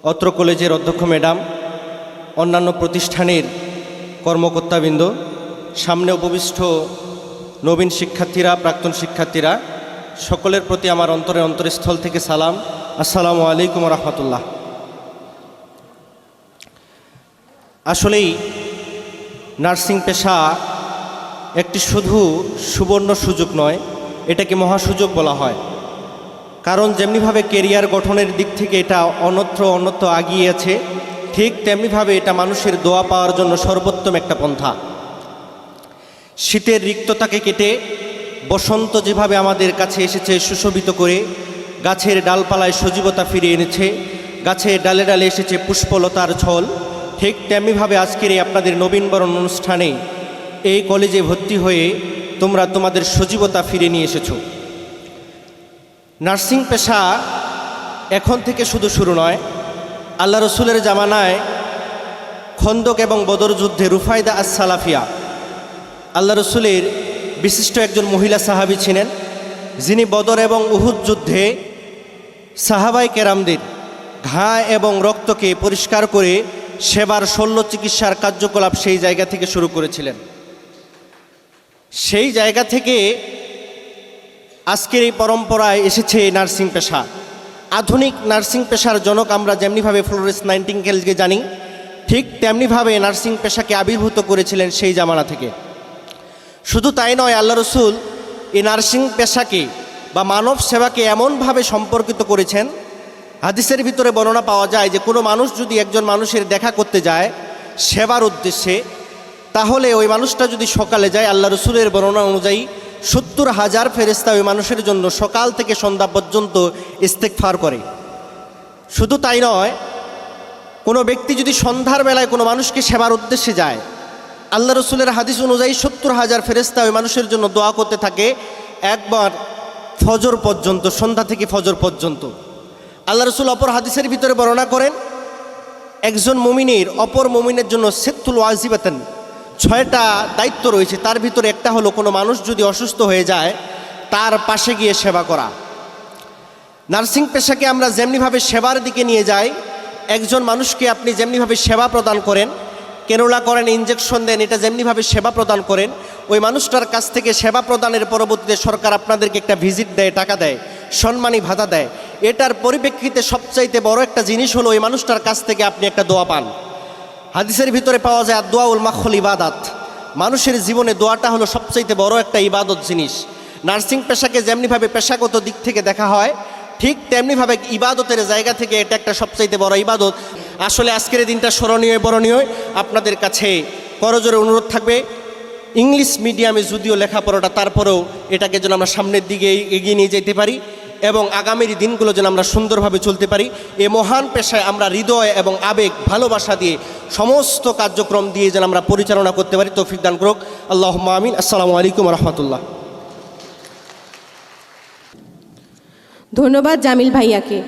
অত্র কলেজের অধ্যক্ষ ম্যাডাম, অন্যান্য প্রতিষ্ঠানের কর্মকর্তাবৃন্দ, সামনে উপবিষ্ট নবীন শিক্ষার্থীরা, প্রাক্তন শিক্ষার্থীরা, সকলের প্রতি আমার অন্তরস্থল থেকে সালাম। আসসালামু আলাইকুম রহমতুল্লাহ। আসলেই নার্সিং পেশা একটি শুধু সুবর্ণ সুযোগ নয়, এটাকে মহাসুযোগ বলা হয়। কারণ যেমনিভাবে কেরিয়ার গঠনের দিক থেকে এটা অন্যত্র এগিয়ে আছে, ঠিক তেমনিভাবে এটা মানুষের দোয়া পাওয়ার জন্য সর্বোত্তম একটা পন্থা। শীতের রিক্ততাকে কেটে বসন্ত যেভাবে আমাদের কাছে এসেছে সুশোভিত করে, গাছের ডালপালায় সজীবতা ফিরিয়ে এনেছে, গাছের ডালে ডালে এসেছে পুষ্পলতার ছল, ঠিক তেমনিভাবে আজকের এই আপনাদের নবীনবরণ অনুষ্ঠানে এই কলেজে ভর্তি হয়ে তোমরা তোমাদের সজীবতা ফিরে নিয়ে এসেছো। নার্সিং পেশা এখন থেকে শুধু শুরু নয়, আল্লাহ রসুলের জামানায় খন্দক এবং বদর যুদ্ধে রুফায়দা আস-সালাফিয়া, আল্লাহ রসুলের বিশিষ্ট একজন মহিলা সাহাবী ছিলেন, যিনি বদর এবং উহুদ যুদ্ধে সাহাবাই কেরামদের ঘা এবং রক্তকে পরিষ্কার করে সেবার শল্য চিকিৎসার কার্যকলাপ সেই জায়গা থেকে শুরু করেছিলেন। সেই জায়গা থেকে আজকের এই পরম্পরায় এসেছে নার্সিং পেশা। আধুনিক নার্সিং পেশার জনক আমরা যেমনিভাবে ফ্লোরেন্স নাইটিঙ্গেলকে জানি, ঠিক তেমনিভাবে নার্সিং পেশাকে আবির্ভূত করেছিলেন সেই জামানা থেকে। শুধু তাই নয়, আল্লাহ রসুল এই নার্সিং পেশাকে বা মানব সেবাকে এমনভাবে সম্পর্কিত করেছেন, হাদিসের ভিতরে বর্ণনা পাওয়া যায় যে কোনো মানুষ যদি একজন মানুষের দেখা করতে যায় সেবার উদ্দেশ্যে, তাহলে ওই মানুষটা যদি সকালে যায়, আল্লাহ রসুলের বর্ণনা অনুযায়ী 70,000 ফেরেশতা ওই মানুষের জন্য সকাল থেকে সন্ধ্যা পর্যন্ত ইস্তেগফার করে। শুধু তাই নয়, কোনো ব্যক্তি যদি সন্ধ্যার বেলায় কোনো মানুষকে সেবার উদ্দেশ্যে যায়, আল্লাহ রসুলের হাদিস অনুযায়ী 70,000 ফেরেশতা ওই মানুষের জন্য দোয়া করতে থাকে একবার ফজর পর্যন্ত, সন্ধ্যা থেকে ফজর পর্যন্ত। আল্লাহ রসুল অপর হাদিসের ভিতরে বর্ণনা করেন, একজন মুমিনের অপর মুমিনের জন্য সিত্তুল ওয়াজিবাতান, 6টা দায়িত্ব রয়েছে। তার ভিতরে একটা হলো কোনো মানুষ যদি অসুস্থ হয়ে যায় তার পাশে গিয়ে সেবা করা। নার্সিং পেশাকে আমরা যেমনিভাবে সেবার দিকে নিয়ে যাই, একজন মানুষকে আপনি যেমনিভাবে সেবা প্রদান করেন, কেনোলা করেন, ইনজেকশন দেন, এটা যেমনিভাবে সেবা প্রদান করেন, ওই মানুষটার কাছ থেকে সেবা প্রদানের পরবর্তীতে সরকার আপনাদেরকে একটা ভিজিট দেয়, টাকা দেয়, সম্মানী ভাতা দেয়। এটার পরিপ্রেক্ষিতে সবচাইতে বড় একটা জিনিস হলো ওই মানুষটার কাছ থেকে আপনি একটা দোয়া পান। হাদিসের ভিতরে পাওয়া যায় দোয়াউল মাখল ইবাদাত, মানুষের জীবনে দোয়াটা হলো সবচাইতে বড় একটা ইবাদত জিনিস। নার্সিং পেশাকে যেমনিভাবে পেশাগত দিক থেকে দেখা হয়, ঠিক তেমনিভাবে ইবাদতের জায়গা থেকে এটা একটা সবচাইতে বড় ইবাদত। আসলে আজকের দিনটা স্মরণীয় বরণীয়। আপনাদের কাছে করজোরে অনুরোধ থাকবে, ইংলিশ মিডিয়ামে যদিও লেখাপড়াটা, তারপরেও এটাকে যেন আমরা সামনের দিকে এগিয়ে নিয়ে যেতে পারি এবং আগামীর দিনগুলো যেন আমরা সুন্দরভাবে চলতে পারি। এই মহান পেশায় আমরা হৃদয় এবং আবেগ, ভালোবাসা দিয়ে সমস্ত কার্যক্রম দিয়ে যেন আমরা পরিচালনা করতে পারি। তৌফিক দান করুক আল্লাহুম্মা আমিন। আসসালামু আলাইকুম রহমতুল্লাহ। ধন্যবাদ জামিল ভাইয়াকে।